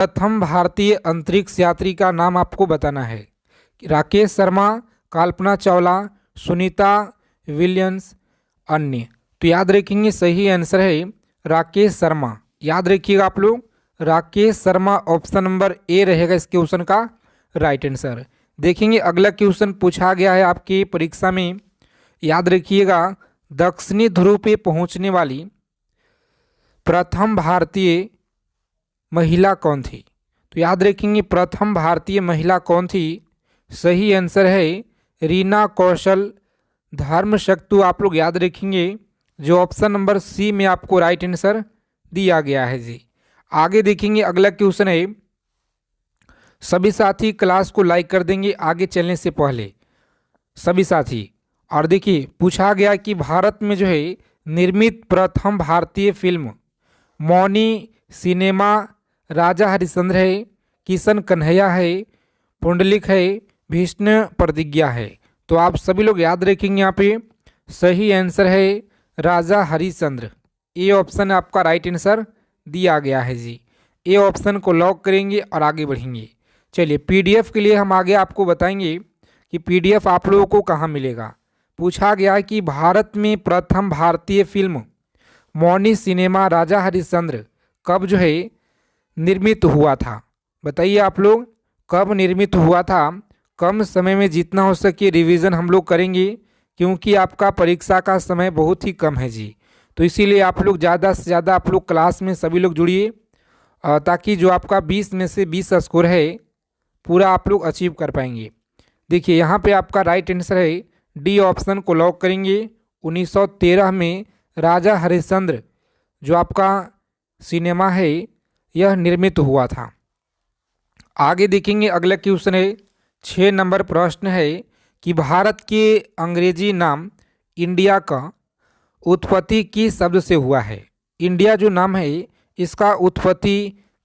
प्रथम भारतीय अंतरिक्ष यात्री का नाम आपको बताना है। राकेश शर्मा, कल्पना चावला, सुनीता विलियम्स, अन्य। तो याद रखेंगे सही आंसर है राकेश शर्मा। याद रखिएगा आप लोग, Rakesh Sharma option number A रहेगा इस क्वेश्चन का राइट आंसर। देखेंगे अगला क्वेश्चन पूछा गया है आपकी परीक्षा में। याद रखिएगा, दक्षिणी ध्रुव पे पहुंचने वाली प्रथम भारतीय महिला कौन थी? तो याद रखेंगे प्रथम भारतीय महिला कौन थी? सही आंसर है रीना कौशल धर्मशक्तु। आप लोग याद रखेंगे जो ऑप्शन नंबर सी में आपको राइट आंसर दिया गया है जी। आगे देखेंगे अगला क्वेश्चन है। सभी साथी क्लास को लाइक कर देंगे आगे चलने से पहले, सभी साथी। और देखिए पूछा गया कि भारत में जो है निर्मित प्रथम भारतीय फिल्म मौनी सिनेमा राजा हरिश्चंद्र है, किशन कन्हैया है, पुंडलिक है, भीष्म प्रतिज्ञा है। तो आप सभी लोग याद रखेंगे यहाँ पे सही आंसर है राजा हरिश्चंद्र। ए ऑप्शन आपका राइट आंसर दिया गया है जी। ए ऑप्शन को लॉक करेंगे और आगे बढ़ेंगे। चलिए पीडीएफ के लिए हम आगे आपको बताएंगे कि पीडीएफ आप लोगों को कहाँ मिलेगा। पूछा गया कि भारत में प्रथम भारतीय फिल्म मौनी सिनेमा राजा हरिश्चंद्र कब जो है निर्मित हुआ था? बताइए आप लोग कब निर्मित हुआ था? कम समय में जितना हो सके रिवीजन हम लोग करेंगे, क्योंकि आपका परीक्षा का समय बहुत ही कम है जी। तो इसीलिए आप लोग ज़्यादा से ज़्यादा आप लोग क्लास में सभी लोग जुड़िए, ताकि जो आपका 20 में से 20 स्कोर है पूरा आप लोग अचीव कर पाएंगे। देखिए यहाँ पे आपका राइट आंसर है डी ऑप्शन को लॉक करेंगे। 1913 में राजा हरिश्चंद्र जो आपका सिनेमा है यह निर्मित हुआ था। आगे देखेंगे अगला क्वेश्चन है। 6 नंबर प्रश्न है कि भारत के अंग्रेजी नाम इंडिया का उत्पत्ति किस शब्द से हुआ है? इंडिया जो नाम है इसका उत्पत्ति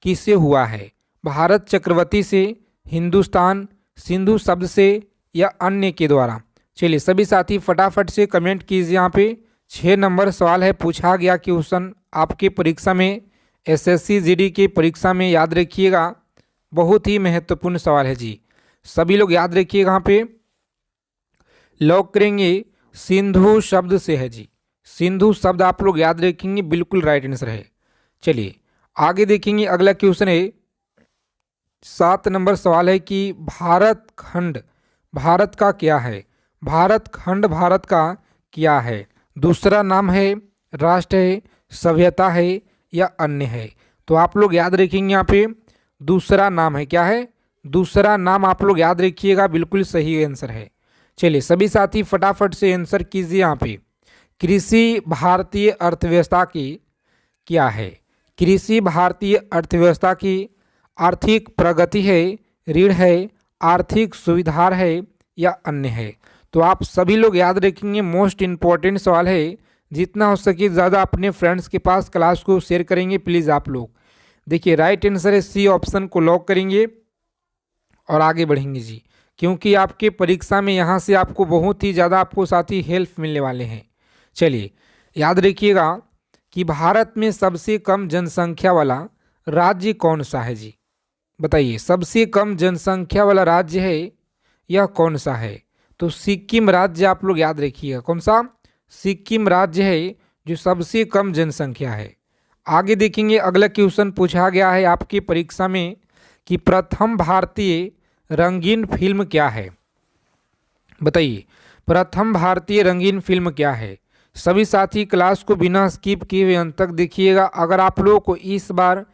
किससे हुआ है? भारत चक्रवर्ती से, हिंदुस्तान, सिंधु शब्द से या अन्य के द्वारा? चलिए सभी साथी फटाफट से कमेंट कीजिए। यहाँ पे 6 नंबर सवाल है, पूछा गया क्वेश्चन आपके परीक्षा में, एसएससी जीडी की परीक्षा में। याद रखिएगा बहुत ही महत्वपूर्ण सवाल है जी। सभी लोग याद रखिएगा। यहाँ पे लॉक करेंगे सिंधु शब्द से है जी। सिंधु शब्द आप लोग याद रखेंगे, बिल्कुल राइट आंसर है। चलिए आगे देखेंगे अगला क्वेश्चन है। 7 नंबर सवाल है कि भारत खंड भारत का क्या है? भारत खंड भारत का क्या है? दूसरा नाम है, राष्ट्र है, सभ्यता है या अन्य है? तो आप लोग याद रखेंगे यहाँ पे दूसरा नाम है। क्या है? दूसरा नाम आप लोग याद रखिएगा, बिल्कुल सही आंसर है। चलिए सभी साथी फटाफट से आंसर कीजिए। यहाँ पे कृषि भारतीय अर्थव्यवस्था की क्या है? कृषि भारतीय अर्थव्यवस्था की आर्थिक प्रगति है, ऋण है, आर्थिक सुविधा है या अन्य है? तो आप सभी लोग याद रखेंगे, मोस्ट इम्पॉर्टेंट सवाल है। जितना हो सके ज़्यादा अपने फ्रेंड्स के पास क्लास को शेयर करेंगे प्लीज़ आप लोग। देखिए राइट आंसर है सी ऑप्शन को लॉक करेंगे और आगे बढ़ेंगे जी, क्योंकि आपके परीक्षा में यहाँ से आपको बहुत ही ज़्यादा आपको साथी हेल्प मिलने वाले हैं। चलिए याद रखिएगा कि भारत में सबसे कम जनसंख्या वाला राज्य कौन सा है जी? बताइए सबसे कम जनसंख्या वाला राज्य है यह कौन सा है? तो सिक्किम राज्य आप लोग याद रखिएगा। कौन सा? सिक्किम राज्य है जो सबसे कम जनसंख्या है। आगे देखेंगे अगला क्वेश्चन पूछा गया है आपकी परीक्षा में कि प्रथम भारतीय रंगीन फिल्म क्या है? बताइए प्रथम भारतीय रंगीन फिल्म क्या है? सभी साथी क्लास को बिना स्किप किए हुए अंत तक देखिएगा। अगर आप लोगों को इस बार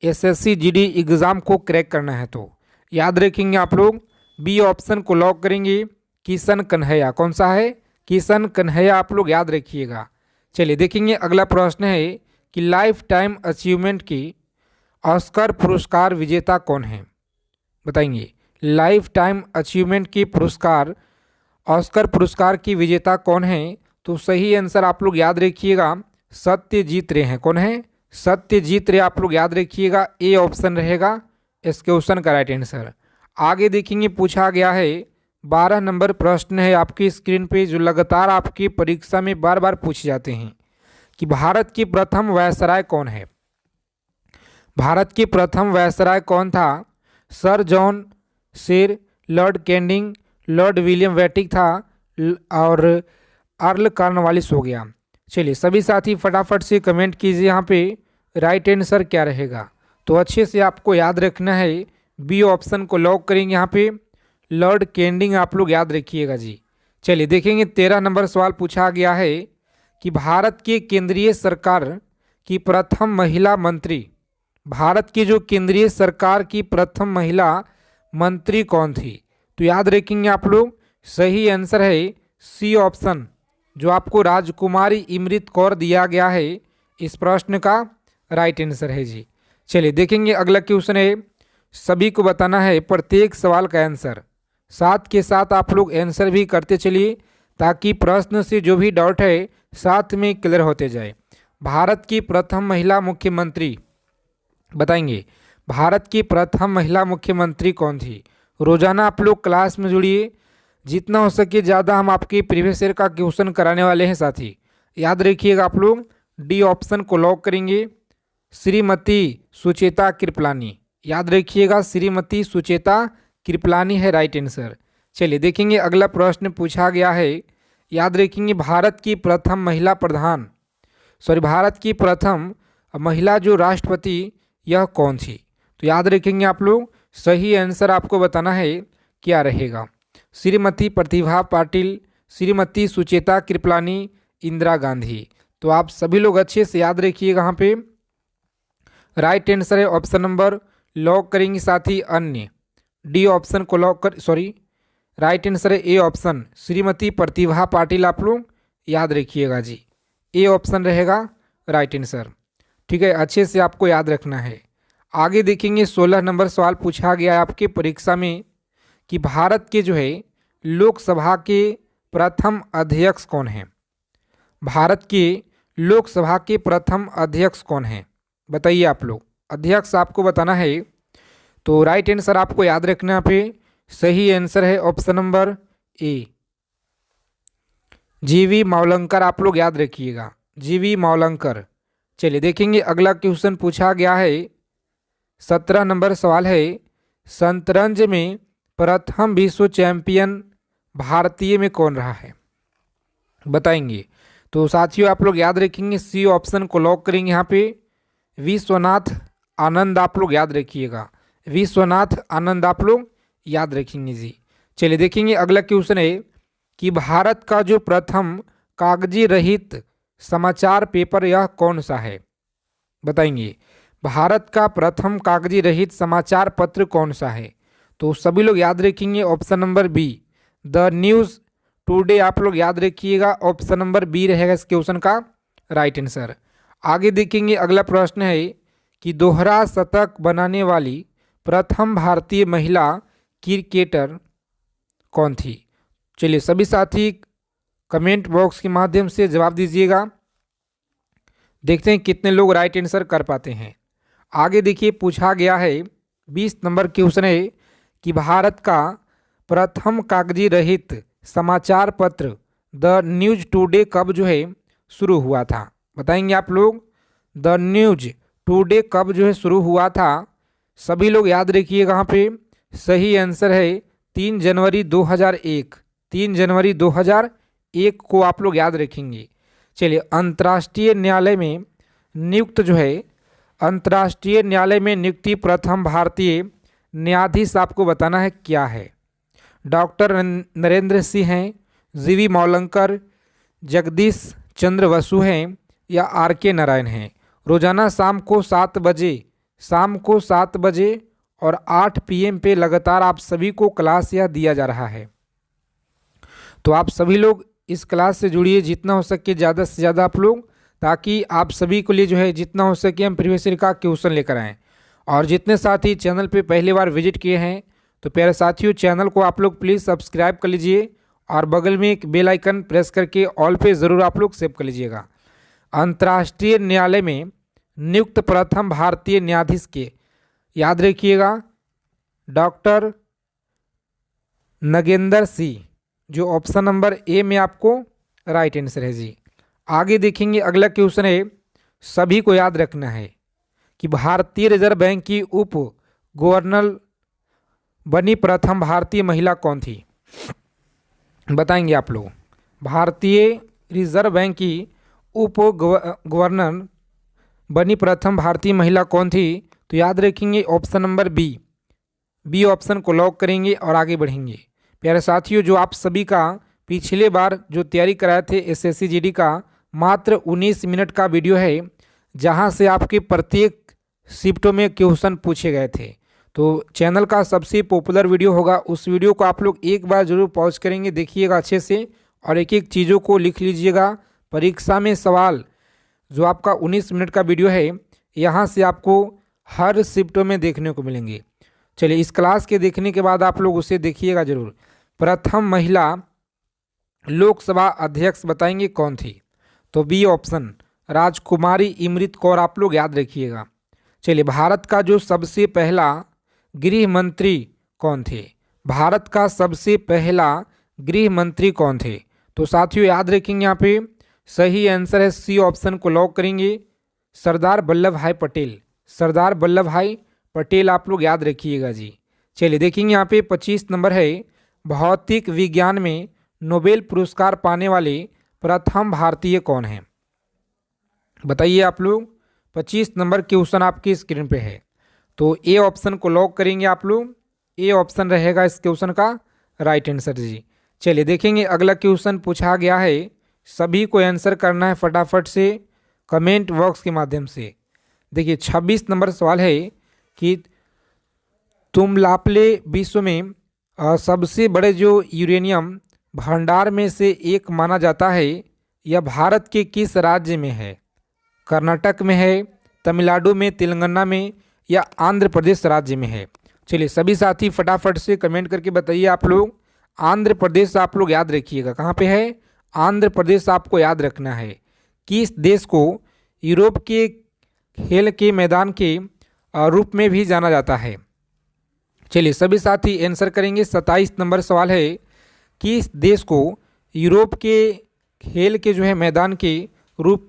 एसएससी जीडी एग्ज़ाम को क्रैक करना है तो याद रखेंगे आप लोग बी ऑप्शन को लॉक करेंगे, किशन कन्हैया। कौन सा है? किशन कन्हैया आप लोग याद रखिएगा। चलिए देखेंगे अगला प्रश्न है कि लाइफ टाइम अचीवमेंट की ऑस्कर पुरस्कार विजेता कौन है? बताएंगे लाइफ टाइम अचीवमेंट की पुरस्कार ऑस्कर पुरस्कार की विजेता कौन है? तो सही आंसर आप लोग याद रखिएगा सत्यजीत रे हैं। कौन है? सत्यजीत रे आप लोग याद रखिएगा। ए ऑप्शन रहेगा इस क्वेश्चन का राइट आंसर। आगे देखेंगे पूछा गया है 12 नंबर प्रश्न है आपकी स्क्रीन पे, जो लगातार आपकी परीक्षा में बार बार पूछे जाते हैं कि भारत की प्रथम वायसराय कौन है? भारत के प्रथम वायसराय कौन था? सर जॉन सिर, लॉर्ड कैनिंग, लॉर्ड विलियम वेटिक था और अर्ल कॉर्नवालिस हो गया। चलिए सभी साथी फटाफट से कमेंट कीजिए यहाँ पे राइट आंसर क्या रहेगा। तो अच्छे से आपको याद रखना है, बी ऑप्शन को लॉक करेंगे यहाँ पे, लॉर्ड कैनिंग आप लोग याद रखिएगा जी। चलिए देखेंगे 13 नंबर सवाल पूछा गया है कि भारत के केंद्रीय सरकार की प्रथम महिला मंत्री, भारत की जो केंद्रीय सरकार की प्रथम महिला मंत्री कौन थी? तो याद रखेंगे आप लोग, सही आंसर है सी ऑप्शन, जो आपको राजकुमारी इमृत कौर दिया गया है, इस प्रश्न का राइट आंसर है जी। चलिए देखेंगे अगला क्वेश्चन है, सभी को बताना है प्रत्येक सवाल का आंसर, साथ के साथ आप लोग आंसर भी करते चलिए ताकि प्रश्न से जो भी डाउट है साथ में क्लियर होते जाए। भारत की प्रथम महिला मुख्यमंत्री बताएंगे, भारत की प्रथम महिला मुख्यमंत्री कौन थी? रोजाना आप लोग क्लास में जुड़िए, जितना हो सके ज़्यादा हम आपके प्रीवियस ईयर का क्वेश्चन कराने वाले हैं साथी, याद रखिएगा आप लोग। डी ऑप्शन को लॉक करेंगे, श्रीमती सुचेता कृपलानी, याद रखिएगा श्रीमती सुचेता कृपलानी है राइट आंसर। चलिए देखेंगे अगला प्रश्न पूछा गया है, याद रखेंगे भारत की प्रथम महिला प्रधान, भारत की प्रथम महिला जो राष्ट्रपति यह कौन थी? तो याद रखेंगे आप लोग, सही आंसर आपको बताना है क्या रहेगा, श्रीमती प्रतिभा पाटिल, श्रीमती सुचेता कृपलानी, इंदिरा गांधी। तो आप सभी लोग अच्छे से याद रखिएगा, यहाँ पे राइट आंसर है ऑप्शन नंबर, लॉक करेंगे साथी अन्य, डी ऑप्शन को लॉक कर, राइट आंसर है ए ऑप्शन, श्रीमती प्रतिभा पाटिल आप लोग याद रखिएगा जी, ए ऑप्शन रहेगा राइट आंसर। ठीक है, अच्छे से आपको याद रखना है। आगे देखेंगे 16 नंबर सवाल पूछा गया है आपके परीक्षा में कि भारत के जो है लोकसभा के प्रथम अध्यक्ष कौन हैं? भारत के लोकसभा के प्रथम अध्यक्ष कौन हैं बताइए आप लोग, अध्यक्ष आपको बताना है। तो राइट आंसर आपको याद रखना पे, सही आंसर है ऑप्शन नंबर ए, जीवी मावलंकर आप लोग याद रखिएगा, जीवी मावलंकर। चलिए देखेंगे अगला क्वेश्चन पूछा गया है, 17 नंबर सवाल है, शतरंज में प्रथम विश्व चैंपियन भारतीय में कौन रहा है बताएंगे। तो साथियों आप लोग याद रखेंगे, सी ऑप्शन को लॉक करेंगे यहाँ पे, विश्वनाथ आनंद आप लोग याद रखिएगा, विश्वनाथ आनंद आप लोग याद रखेंगे जी। चलिए देखेंगे अगला क्वेश्चन है कि भारत का जो प्रथम कागजी रहित समाचार पेपर यह कौन सा है बताएंगे, भारत का प्रथम कागजी रहित समाचार पत्र कौन सा है? तो सभी लोग याद रखेंगे option number B, the news today आप लोग याद रखिएगा, ऑप्शन नंबर बी रहेगा इस क्वेश्चन का राइट आंसर। आगे देखेंगे अगला प्रश्न है कि दोहरा शतक बनाने वाली प्रथम भारतीय महिला क्रिकेटर कौन थी? चलिए सभी साथी कमेंट बॉक्स के माध्यम से जवाब दीजिएगा, देखते हैं कितने लोग राइट आंसर कर पाते हैं। आगे देखिए पूछा गया है 20 नंबर क्वेश्चन है कि भारत का प्रथम कागजी रहित समाचार पत्र द न्यूज़ टुडे कब जो है शुरू हुआ था बताएंगे आप लोग, द न्यूज़ टुडे कब जो है शुरू हुआ था? सभी लोग याद रखिएगा, यहाँ पे सही आंसर है 3 जनवरी 2001, 3 जनवरी 2001 को आप लोग याद रखेंगे। चलिए अंतर्राष्ट्रीय न्यायालय में नियुक्त जो है, अंतर्राष्ट्रीय न्यायालय में नियुक्ति प्रथम भारतीय न्यायाधीश आपको बताना है क्या है? डॉक्टर नरेंद्र सिंह हैं, जीवी मावलंकर, जगदीश चंद्र बसु हैं या आर के नारायण हैं। रोजाना शाम को 7 बजे, शाम को 7 बजे और 8 PM पे लगातार आप सभी को क्लास यह दिया जा रहा है। तो आप सभी लोग इस क्लास से जुड़िए जितना हो सके, ज़्यादा से ज़्यादा आप लोग, ताकि आप सभी के लिए जो है जितना हो सके हम प्रीवियस ईयर का क्वेश्चन लेकर आएँ। और जितने साथी चैनल पे पहली बार विजिट किए हैं तो प्यारे साथियों चैनल को आप लोग प्लीज़ सब्सक्राइब कर लीजिए और बगल में एक बेल आइकन प्रेस करके ऑल पे ज़रूर आप लोग सेव कर लीजिएगा। अंतर्राष्ट्रीय न्यायालय में नियुक्त प्रथम भारतीय न्यायाधीश के याद रखिएगा डॉक्टर नगेंद्र सिंह, जो ऑप्शन नंबर ए में आपको राइट आंसर है जी। आगे देखेंगे अगला क्वेश्चन है, सभी को याद रखना है कि भारतीय रिजर्व बैंक की उप गवर्नर बनी प्रथम भारतीय महिला कौन थी? बताएंगे आप लोग। भारतीय रिजर्व बैंक की उप गवर्नर बनी प्रथम भारतीय महिला कौन थी? तो याद रखेंगे ऑप्शन नंबर बी ऑप्शन को लॉक करेंगे और आगे बढ़ेंगे। प्यारे साथियों, जो आप सभी का पिछले बार जो तैयारी कराए थे एसएससी जीडी का मात्र 19 मिनट का वीडियो है, जहां से आपके प्रत्येक शिफ्टों में क्वेश्चन पूछे गए थे। तो चैनल का सबसे पॉपुलर वीडियो होगा, उस वीडियो को आप लोग एक बार जरूर पॉज करेंगे, देखिएगा अच्छे से और एक एक चीज़ों को लिख लीजिएगा। परीक्षा में सवाल जो आपका 19 मिनट का वीडियो है, यहाँ से आपको हर शिफ्टों में देखने को मिलेंगे। चलिए, इस क्लास के देखने के बाद आप लोग उसे देखिएगा जरूर। प्रथम महिला लोकसभा अध्यक्ष बताएंगे कौन थी? तो बी ऑप्शन राजकुमारी इमृत कौर आप लोग याद रखिएगा। चलिए, भारत का जो सबसे पहला गृह मंत्री कौन थे? भारत का सबसे पहला गृह मंत्री कौन थे? तो साथियों याद रखेंगे, यहाँ पे सही आंसर है सी ऑप्शन को लॉक करेंगे, सरदार वल्लभ भाई पटेल। सरदार वल्लभ भाई पटेल आप लोग याद रखिएगा जी। चलिए देखेंगे, यहाँ पे 25 नंबर है, भौतिक विज्ञान में नोबेल पुरस्कार पाने वाले प्रथम भारतीय कौन है? बताइए आप लोग। 25 नंबर क्वेश्चन आपकी स्क्रीन पे है, तो ए ऑप्शन को लॉक करेंगे आप लोग। ए ऑप्शन रहेगा इस क्वेश्चन का राइट आंसर जी। चलिए देखेंगे, अगला क्वेश्चन पूछा गया है, सभी को आंसर करना है फटाफट से कमेंट बॉक्स के माध्यम से। देखिए 26 नंबर सवाल है कि तुमलाप्ले विश्व में सबसे बड़े जो यूरेनियम भंडार में से एक माना जाता है, यह भारत के किस राज्य में है? कर्नाटक में है, तमिलनाडु में, तेलंगाना में या आंध्र प्रदेश राज्य में है? चलिए सभी साथी फटाफट से कमेंट करके बताइए आप लोग। आंध्र प्रदेश आप लोग याद रखिएगा, कहाँ पे है? आंध्र प्रदेश आपको याद रखना है। किस देश को यूरोप के खेल के मैदान के रूप में भी जाना जाता है? चलिए सभी साथी आंसर करेंगे। 27 नंबर सवाल है, किस देश को यूरोप के खेल के जो है मैदान के रूप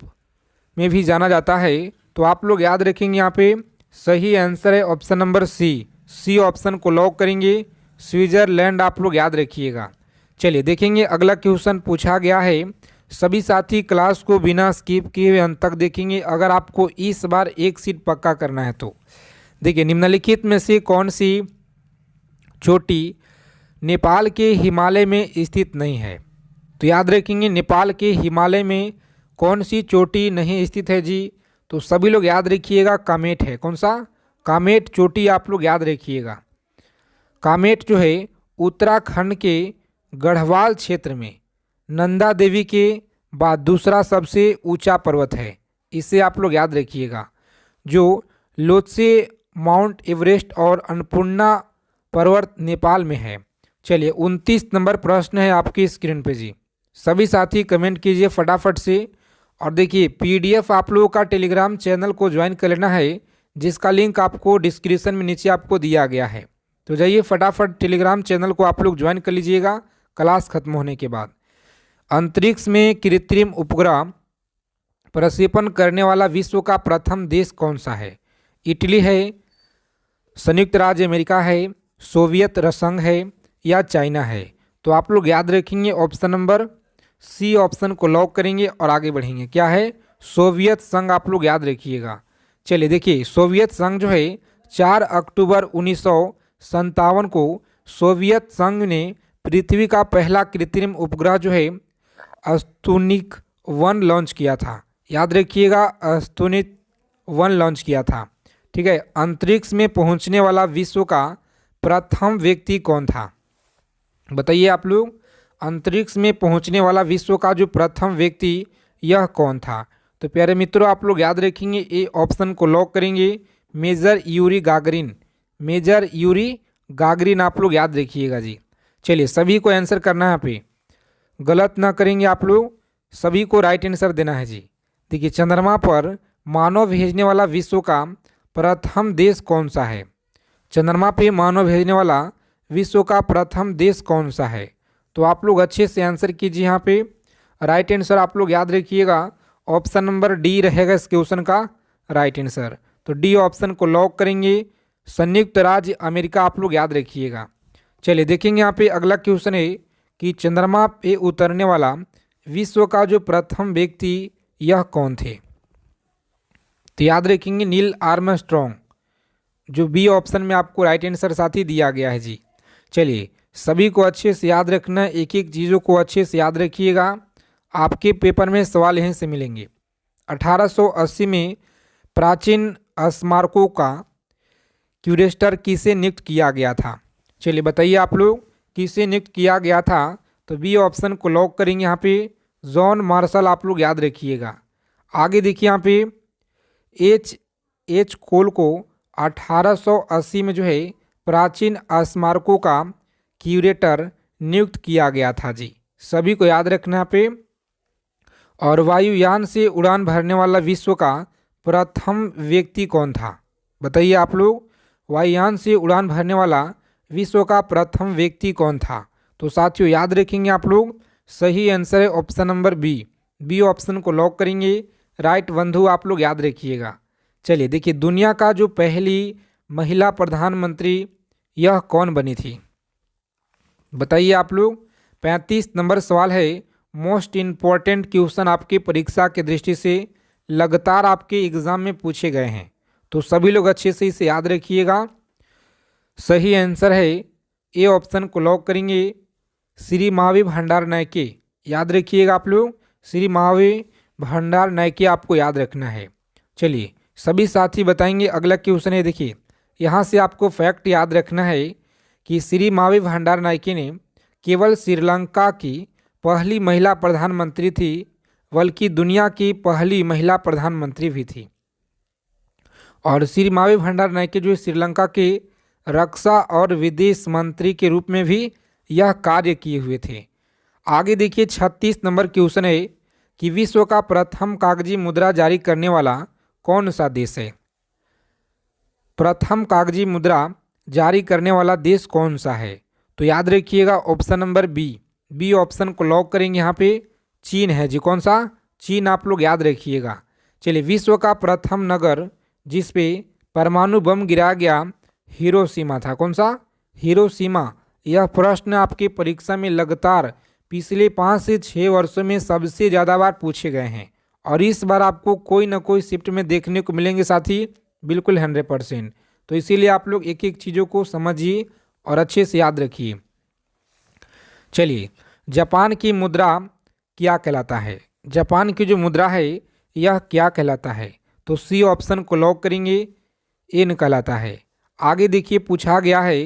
में भी जाना जाता है? तो आप लोग याद रखेंगे, यहाँ पे सही आंसर है ऑप्शन नंबर सी ऑप्शन को लॉक करेंगे, स्विट्जरलैंड आप लोग याद रखिएगा। चलिए देखेंगे, अगला क्वेश्चन पूछा गया है, सभी साथी क्लास को बिना स्किप किए हुए अंत तक देखेंगे अगर आपको इस बार एक सीट पक्का करना है तो। देखिए, निम्नलिखित में से कौन सी चोटी नेपाल के हिमालय में स्थित नहीं है? तो याद रखेंगे, नेपाल के हिमालय में कौन सी चोटी नहीं स्थित है जी? तो सभी लोग याद रखिएगा, कामेट है। कौन सा? कामेट चोटी आप लोग याद रखिएगा। कामेट जो है उत्तराखंड के गढ़वाल क्षेत्र में नंदा देवी के बाद दूसरा सबसे ऊंचा पर्वत है, इसे आप लोग याद रखिएगा। जो लोत्से, माउंट एवरेस्ट और अन्नपूर्णा पर्वत नेपाल में है। चलिए 29 नंबर प्रश्न है आपकी स्क्रीन पे जी, सभी साथी कमेंट कीजिए फटाफट से। और देखिए पीडीएफ आप लोगों का टेलीग्राम चैनल को ज्वाइन कर लेना है, जिसका लिंक आपको डिस्क्रिप्शन में नीचे आपको दिया गया है। तो जाइए फटाफट टेलीग्राम चैनल को आप लोग ज्वाइन कर लीजिएगा क्लास खत्म होने के बाद। अंतरिक्ष में कृत्रिम उपग्रह प्रक्षेपण करने वाला विश्व का प्रथम देश कौन सा है? इटली है, संयुक्त राज्य अमेरिका है, सोवियत संघ है या चाइना है? तो आप लोग याद रखेंगे ऑप्शन नंबर सी ऑप्शन को लॉक करेंगे और आगे बढ़ेंगे। क्या है? सोवियत संघ आप लोग याद रखिएगा। चलिए देखिए, सोवियत संघ जो है 4 अक्टूबर 1957 को सोवियत संघ ने पृथ्वी का पहला कृत्रिम उपग्रह जो है स्पुतनिक 1 लॉन्च किया था। याद रखिएगा, स्पुतनिक 1 लॉन्च किया था। ठीक है, अंतरिक्ष में पहुंचने वाला विश्व का प्रथम व्यक्ति कौन था? बताइए आप लोग, अंतरिक्ष में पहुंचने वाला विश्व का जो प्रथम व्यक्ति यह कौन था? तो प्यारे मित्रों आप लोग याद रखेंगे, ए ऑप्शन को लॉक करेंगे, major Yuri Gagarin. Major Yuri Gagarin आप लोग याद रखिएगा जी। चलिए सभी को आंसर करना है, यहाँ पे गलत ना करेंगे आप लोग, सभी को राइट आंसर देना है जी। देखिए, चंद्रमा पर मानव भेजने वाला विश्व का प्रथम देश कौन सा है? चंद्रमा पे मानव भेजने वाला विश्व का प्रथम देश कौन सा है? तो आप लोग अच्छे से आंसर कीजिए। यहाँ पे राइट आंसर आप लोग याद रखिएगा, ऑप्शन नंबर डी रहेगा इस क्वेश्चन का राइट आंसर। तो डी ऑप्शन को लॉक करेंगे, संयुक्त राज्य अमेरिका आप लोग याद रखिएगा। चलिए देखेंगे यहाँ पे अगला क्वेश्चन है कि चंद्रमा पे उतरने वाला विश्व का जो प्रथम व्यक्ति यह कौन थे। तो याद रखेंगे नील आर्मस्ट्रॉन्ग, जो बी ऑप्शन में आपको राइट आंसर साथ ही दिया गया है जी। चलिए सभी को अच्छे से याद रखना, एक एक चीज़ों को अच्छे से याद रखिएगा, आपके पेपर में सवाल यहीं से मिलेंगे। 1880 में प्राचीन स्मारकों का क्यूरेटर किसे नियुक्त किया गया था। चलिए बताइए आप लोग किसे नियुक्त किया गया था। तो बी ऑप्शन को लॉक करेंगे यहाँ पे, जॉन मार्शल आप लोग याद रखिएगा। आगे देखिए यहाँ पे एच कोल को 1880 में जो है प्राचीन स्मारकों का क्यूरेटर नियुक्त किया गया था जी, सभी को याद रखना यहाँ पे। और वायुयान से उड़ान भरने वाला विश्व का प्रथम व्यक्ति कौन था, बताइए आप लोग, वायुयान से उड़ान भरने वाला विश्व का प्रथम व्यक्ति कौन था। तो साथियों याद रखेंगे आप लोग, सही आंसर है ऑप्शन नंबर बी ऑप्शन को लॉक करेंगे, राइट बंधु आप लोग याद रखिएगा। चलिए देखिए दुनिया का जो पहली महिला प्रधानमंत्री यह कौन बनी थी, बताइए आप लोग। 35 नंबर सवाल है, मोस्ट इम्पॉर्टेंट क्वेश्चन आपकी परीक्षा के दृष्टि से लगातार आपके एग्जाम में पूछे गए हैं, तो सभी लोग अच्छे से इसे याद रखिएगा। सही आंसर है ए ऑप्शन को लॉक करेंगे, श्री महावीर भंडार नायके, याद रखिएगा आप लोग, श्री महावीर भंडार नायके आपको याद रखना है। चलिए सभी साथी बताएंगे अगला क्वेश्चन है, देखिए यहाँ से आपको फैक्ट याद रखना है कि श्री महावीर भंडार नायके ने केवल श्रीलंका की पहली महिला प्रधानमंत्री थी, बल्कि दुनिया की पहली महिला प्रधानमंत्री भी थी। और श्री महावीर भंडार नायके जो श्रीलंका के रक्षा और विदेश मंत्री के रूप में भी यह कार्य किए हुए थे। आगे देखिए 36 नंबर क्वेश्चन है कि विश्व का प्रथम कागजी मुद्रा जारी करने वाला कौन सा देश है। प्रथम कागजी मुद्रा जारी करने वाला देश कौन सा है, तो याद रखिएगा ऑप्शन नंबर बी ऑप्शन को लॉक करेंगे, यहाँ पे चीन है जी। कौन सा, चीन आप लोग याद रखिएगा। चलिए विश्व का प्रथम नगर जिस पे परमाणु बम गिराया गया हिरोशिमा था, कौन सा, हिरोशिमा। यह प्रश्न आपकी परीक्षा में लगातार पिछले 5 से 6 वर्षों में सबसे ज़्यादा बार पूछे गए हैं, और इस बार आपको कोई ना कोई शिफ्ट में देखने को मिलेंगे साथी, बिल्कुल 100%। तो इसीलिए आप लोग एक एक चीज़ों को समझिए और अच्छे से याद रखिए। चलिए जापान की मुद्रा क्या कहलाता है, जापान की जो मुद्रा है यह क्या कहलाता है। तो सी ऑप्शन को लॉक करेंगे, एन कहलाता है। आगे देखिए पूछा गया है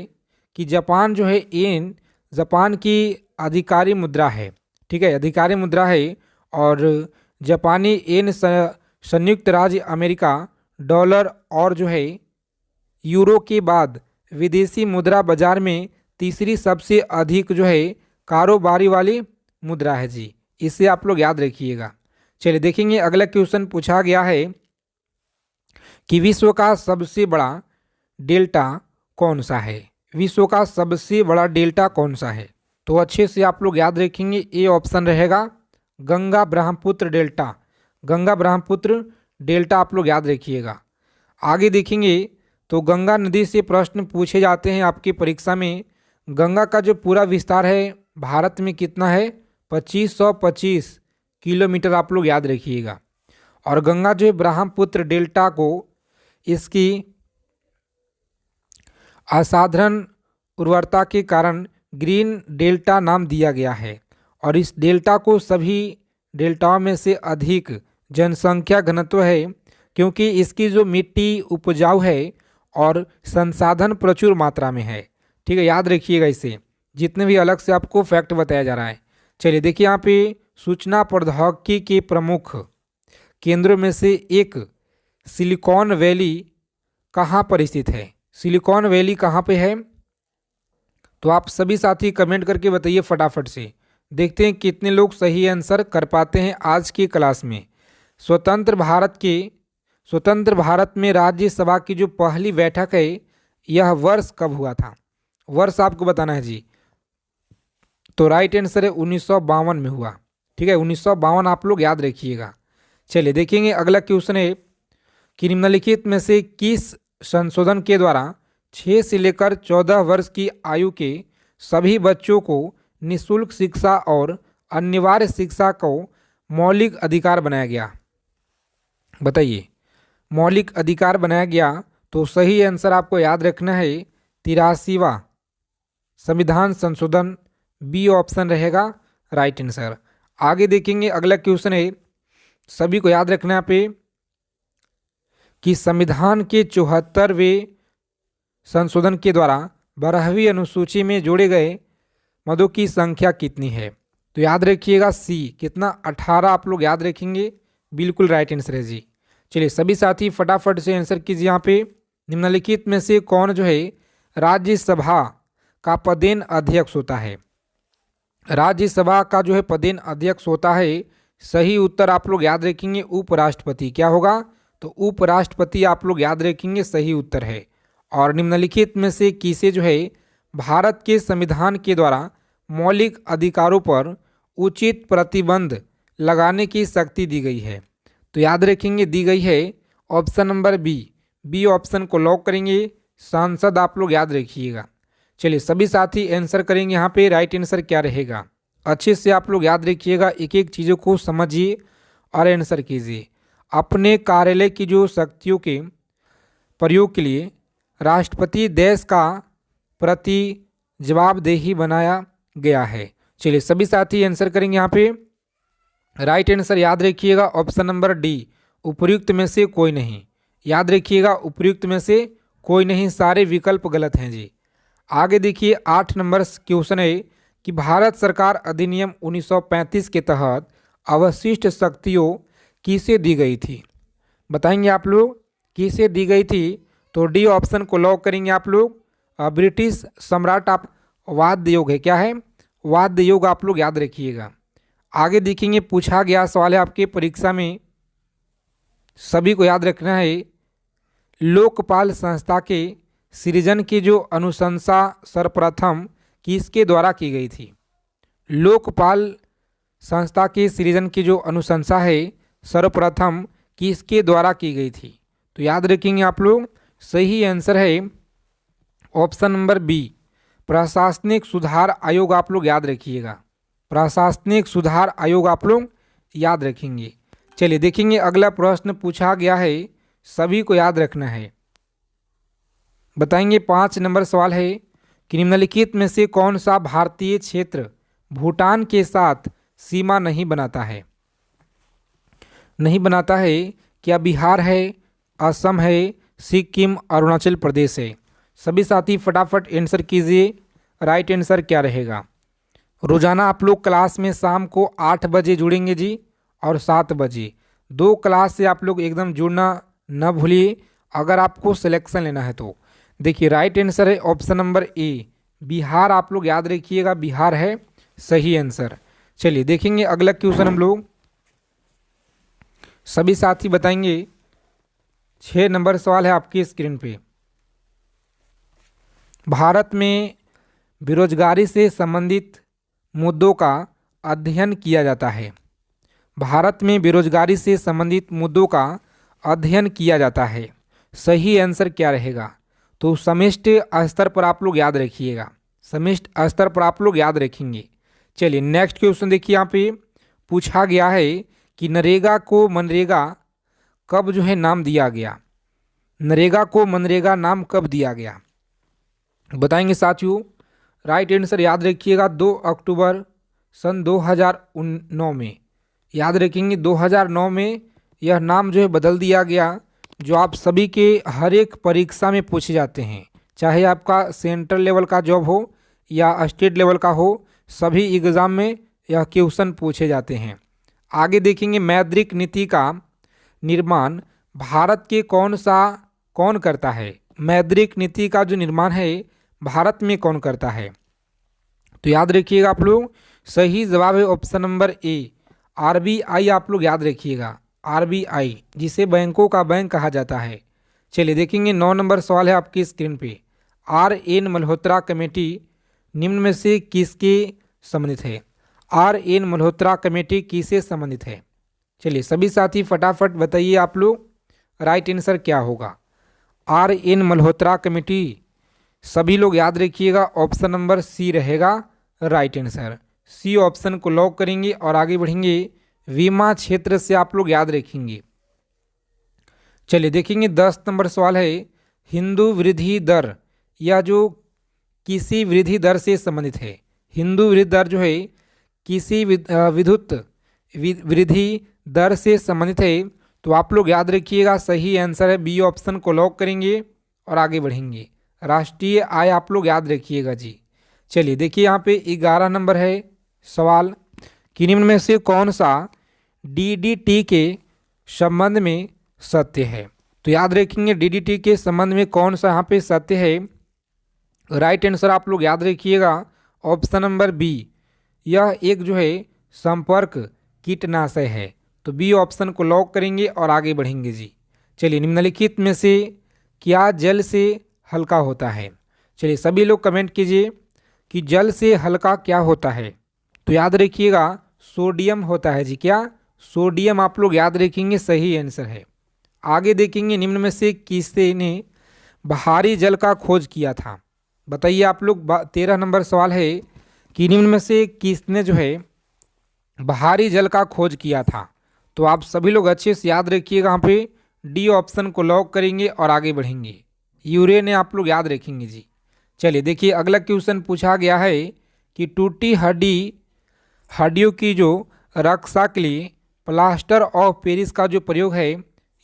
कि जापान जो है एन जापान की अधिकारी मुद्रा है, ठीक है, अधिकारी मुद्रा है। और जापानी एन संयुक्त राज्य अमेरिका डॉलर और जो है यूरो के बाद विदेशी मुद्रा बाजार में तीसरी सबसे अधिक जो है कारोबारी वाली मुद्रा है जी, इसे आप लोग याद रखिएगा। चलिए देखेंगे अगला क्वेश्चन पूछा गया है कि विश्व का सबसे बड़ा डेल्टा कौन सा है, विश्व का सबसे बड़ा डेल्टा कौन सा है। तो अच्छे से आप लोग याद रखेंगे, ए ऑप्शन रहेगा गंगा ब्रह्मपुत्र डेल्टा, गंगा ब्रह्मपुत्र डेल्टा आप लोग याद रखिएगा। आगे देखेंगे तो गंगा नदी से प्रश्न पूछे जाते हैं आपकी परीक्षा में। गंगा का जो पूरा विस्तार है भारत में कितना है, 2525 किलोमीटर आप लोग याद रखिएगा। और गंगा जो है ब्रह्मपुत्र डेल्टा को इसकी असाधारण उर्वरता के कारण ग्रीन डेल्टा नाम दिया गया है। और इस डेल्टा को सभी डेल्टाओं में से अधिक जनसंख्या घनत्व है, क्योंकि इसकी जो मिट्टी उपजाऊ है और संसाधन प्रचुर मात्रा में है, ठीक है, याद रखिएगा इसे, जितने भी अलग से आपको फैक्ट बताया जा रहा है। चलिए देखिए यहाँ पे सूचना प्रौद्योगिकी के प्रमुख केंद्रों में से एक सिलिकॉन वैली कहाँ पर स्थित है, सिलिकॉन वैली कहाँ पे है। तो आप सभी साथी कमेंट करके बताइए फटाफट से, देखते हैं कितने लोग सही आंसर कर पाते हैं आज की क्लास में। स्वतंत्र भारत में राज्यसभा की जो पहली बैठक है यह वर्ष कब हुआ था, वर्ष आपको बताना है जी। तो राइट आंसर है 1952 में हुआ, ठीक है, 1952 आप लोग याद रखिएगा। चलिए देखेंगे अगला क्वेश्चन है कि निम्नलिखित में से किस संशोधन के द्वारा 6 से लेकर 14 वर्ष की आयु के सभी बच्चों को निःशुल्क शिक्षा और अनिवार्य शिक्षा को मौलिक अधिकार बनाया गया? बताइए, मौलिक अधिकार बनाया गया। तो सही आंसर आपको याद रखना है 83वां संविधान संशोधन, बी ऑप्शन रहेगा राइट आंसर। आगे देखेंगे, अगला क्वेश्चन है, सभी को याद रखना है पे कि संविधान के 74वें संशोधन के द्वारा 12वीं अनुसूची में जोड़े गए मदों की संख्या कितनी है? तो याद रखिएगा सी, कितना 18 आप लोग याद रखेंगे, बिल्कुल राइट आंसर है जी। चलिए सभी साथी फटाफट से आंसर कीजिए। यहाँ पे निम्नलिखित में से कौन जो है राज्यसभा का पदेन अध्यक्ष होता है? राज्यसभा का जो है पदेन अध्यक्ष होता है, सही उत्तर आप लोग याद रखेंगे उपराष्ट्रपति। क्या होगा? तो उपराष्ट्रपति आप लोग याद रखेंगे, सही उत्तर है। और निम्नलिखित में से किसे जो है भारत के संविधान के द्वारा मौलिक अधिकारों पर उचित प्रतिबंध लगाने की शक्ति दी गई है? तो याद रखेंगे दी गई है ऑप्शन नंबर बी ऑप्शन को लॉक करेंगे। सांसद आप लोग याद रखिएगा। चलिए सभी साथी आंसर करेंगे। यहाँ पे राइट आंसर क्या रहेगा, अच्छे से आप लोग याद रखिएगा, एक एक चीज़ों को समझिए और आंसर कीजिए। अपने कार्यालय की जो शक्तियों के प्रयोग के लिए राष्ट्रपति देश का प्रति जवाबदेही बनाया गया है। चलिए सभी साथी आंसर करेंगे। यहाँ पे राइट आंसर याद रखिएगा ऑप्शन नंबर डी, उपयुक्त में से कोई नहीं। याद रखिएगा उपयुक्त में से कोई नहीं, सारे विकल्प गलत हैं जी। आगे देखिए 8 नंबर क्वेश्चन है कि भारत सरकार अधिनियम 1935 के तहत अवशिष्ट शक्तियों किसे दी गई थी? बताएंगे आप लोग किसे दी गई थी? तो डी ऑप्शन को लॉक करेंगे आप लोग। ब्रिटिश सम्राट आप वाद्य योग है, क्या है? वाद्य योग आप लोग याद रखिएगा। आगे देखेंगे, पूछा गया सवाल है आपके परीक्षा में, सभी को याद रखना है, लोकपाल संस्था के सृजन की जो अनुशंसा सर्वप्रथम किसके द्वारा की गई थी? लोकपाल संस्था के सृजन की जो अनुशंसा है सर्वप्रथम किसके द्वारा की गई थी? तो याद रखेंगे आप लोग, सही आंसर है ऑप्शन नंबर बी, प्रशासनिक सुधार आयोग आप लोग याद रखिएगा। प्रशासनिक सुधार आयोग आप लोग याद रखेंगे। चलिए देखेंगे अगला प्रश्न पूछा गया है, सभी को याद रखना है। बताएंगे 5 नंबर सवाल है कि निम्नलिखित में से कौन सा भारतीय क्षेत्र भूटान के साथ सीमा नहीं बनाता है? नहीं बनाता है, क्या बिहार है, असम है, सिक्किम, अरुणाचल प्रदेश है? सभी साथी फटाफट आंसर कीजिए, राइट आंसर क्या रहेगा? रोजाना आप लोग क्लास में शाम को 8 बजे जुड़ेंगे जी और 7 बजे, 2 क्लास से आप लोग एकदम जुड़ना न भूलिए अगर आपको सिलेक्शन लेना है तो। देखिए राइट आंसर है ऑप्शन नंबर ए, बिहार आप लोग याद रखिएगा, बिहार है सही आंसर। चलिए देखेंगे अगला क्वेश्चन हम लोग, सभी साथी बताएंगे। 6 नंबर सवाल है आपकी स्क्रीन पे। भारत में बेरोजगारी से संबंधित मुद्दों का अध्ययन किया जाता है। भारत में बेरोजगारी से संबंधित मुद्दों का अध्ययन किया जाता है, सही आंसर क्या रहेगा? तो समष्टि स्तर पर आप लोग याद रखिएगा, समष्टि स्तर पर आप लोग याद रखेंगे। चलिए नेक्स्ट क्वेश्चन देखिए, यहाँ पे पूछा गया है कि नरेगा को मनरेगा कब जो है नाम दिया गया? नरेगा को मनरेगा नाम कब दिया गया? बताएंगे साथियों, राइट आंसर याद रखिएगा 2 अक्टूबर सन 2009 में। याद रखेंगे 2009 में यह नाम जो है बदल दिया गया, जो आप सभी के हर एक परीक्षा में पूछे जाते हैं, चाहे आपका सेंट्रल लेवल का जॉब हो या स्टेट लेवल का हो, सभी एग्ज़ाम में यह क्वेश्चन पूछे जाते हैं। आगे देखेंगे, मौद्रिक नीति का निर्माण भारत के कौन करता है? मौद्रिक नीति का जो निर्माण है भारत में कौन करता है? तो याद रखिएगा आप लोग, सही जवाब है ऑप्शन नंबर ए, आरबीआई आप लोग याद रखिएगा, आरबीआई जिसे बैंकों का बैंक कहा जाता है। चलिए देखेंगे 9 नंबर सवाल है आपकी स्क्रीन पे। आर.एन. मल्होत्रा कमेटी निम्न में से किसके संबंधित है? आर.एन. मल्होत्रा कमेटी किससे संबंधित है? चलिए सभी साथी फटाफट बताइए आप लोग, राइट आंसर क्या होगा? R N Malhotra committee. सभी लोग याद रखिएगा ऑप्शन नंबर सी रहेगा राइट आंसर। सी ऑप्शन को लॉक करेंगे और आगे बढ़ेंगे। बीमा क्षेत्र से आप लोग याद रखेंगे। चलिए देखेंगे 10 नंबर सवाल है, हिंदू वृद्धि दर, या जो किसी वृद्धि दर से संबंधित है। हिंदू वृद्धि दर जो है किसी विद्युत वृद्धि दर से संबंधित है। तो आप लोग याद रखिएगा सही आंसर है बी ऑप्शन को लॉक करेंगे और आगे बढ़ेंगे। राष्ट्रीय आय आप लोग याद रखिएगा जी। चलिए देखिए यहाँ पे 11 नंबर है सवाल कि निम्न में से कौन सा डीडीटी के संबंध में सत्य है। तो याद रखेंगे डीडीटी के संबंध में कौन सा यहाँ पे सत्य है। राइट आंसर आप लोग याद रखिएगा ऑप्शन नंबर बी, यह एक जो है संपर्क कीटनाशक है। तो बी ऑप्शन को लॉक करेंगे और आगे बढ़ेंगे जी। चलिए निम्नलिखित में से क्या जल से हल्का होता है। चलिए सभी लोग कमेंट कीजिए कि जल से हल्का क्या होता है। तो याद रखिएगा सोडियम होता है जी। क्या? सोडियम आप लोग याद रखेंगे सही आंसर है। आगे देखेंगे निम्न में से किसने भारी जल का खोज किया था। बताइए आप लोग 13 नंबर सवाल है कि निम्न में से किसने जो है भारी जल का खोज किया था। तो आप सभी लोग अच्छे से याद रखिएगा यहाँ पे डी ऑप्शन को लॉक करेंगे और आगे बढ़ेंगे। यूरे ने आप लोग याद रखेंगे जी। चलिए देखिए अगला क्वेश्चन पूछा गया है कि टूटी हड्डियों की जो रक्षा के लिए प्लास्टर ऑफ पेरिस का जो प्रयोग है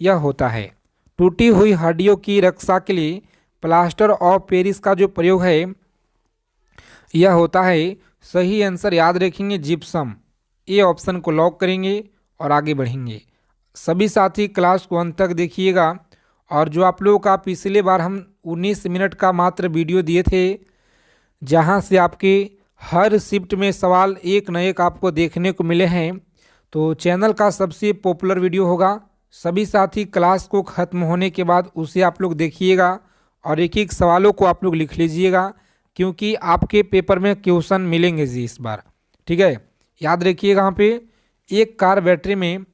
यह होता है। टूटी हुई हड्डियों की रक्षा के लिए प्लास्टर ऑफ पेरिस का जो प्रयोग है यह होता है। सही आंसर याद रखेंगे जिप्सम। ए ऑप्शन को लॉक करेंगे और आगे बढ़ेंगे। सभी साथी क्लास को अंत तक देखिएगा। और जो आप लोगों का पिछले बार हम 19 मिनट का मात्र वीडियो दिए थे जहां से आपके हर शिफ्ट में सवाल एक न एक आपको देखने को मिले हैं, तो चैनल का सबसे पॉपुलर वीडियो होगा। सभी साथी क्लास को ख़त्म होने के बाद उसे आप लोग देखिएगा और एक एक सवालों को आप लोग लिख लीजिएगा, क्योंकि आपके पेपर में क्वेश्चन मिलेंगे जी इस बार। ठीक है, याद रखिएगा यहाँ पे एक कार बैटरी में